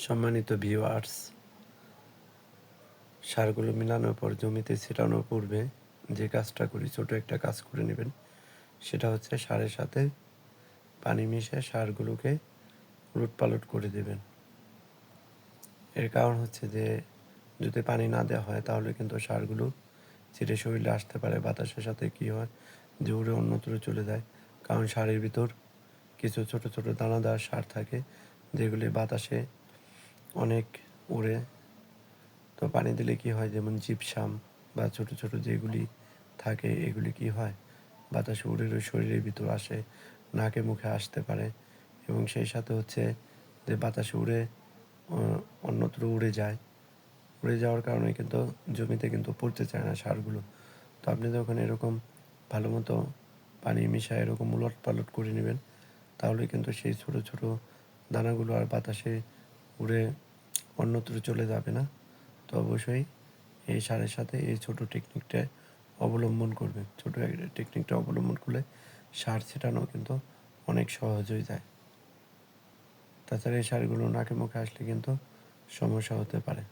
সম্মানিত ভিউয়ার্স, সারগুলো মিলানোর পর জমিতে ছিটানোর পূর্বে যে কাজটা করি, ছোট একটা কাজ করে নেবেন। সেটা হচ্ছে সারের সাথে পানি মিশিয়ে সারগুলোকে উলটপালট করে দেবেন। এর কারণ হচ্ছে যে যদি পানি না দেওয়া হয় তাহলে কিন্তু সারগুলো ছিটে শরীরে আসতে পারে। বাতাসের সাথে কী হয় যে উড়ে অন্যত্র চলে যায়, কারণ সারের ভিতর কিছু ছোট ছোট দানাদার সার থাকে যেগুলি বাতাসে অনেক উড়ে। তো পানি দিলে কি হয়, যেমন জিপসাম বা ছোট ছোট যেগুলি থাকে এগুলি কি হয় বাতাসে উড়ে শরীরের ভিতর আসে, নাকে মুখে আসতে পারে এবং সেই সাথে হচ্ছে যে বাতাসে উড়ে অন্যত্র উড়ে যায়। উড়ে যাওয়ার কারণে কিন্তু জমিতে কিন্তু পড়তে চায় না সারগুলো। তো আপনি যখন এরকম ভালো মতো পানি মিশায় এরকম উলট পালট করে নেবেন, তাহলে কিন্তু সেই ছোট ছোট দানাগুলো আর বাতাসে উড়ে অন্যত্র চলে যাবে না। তো অবশ্যই এই সারের সাথে এই ছোট টেকনিকটা অবলম্বন করবেন। ছোট টেকনিকটা অবলম্বন করলে সার ছেটানো কিন্তু অনেক সহজ হয়ে যায়। তাছাড়া এই সারগুলো নাকে মুখে আসলে কিন্তু সমস্যা হতে পারে।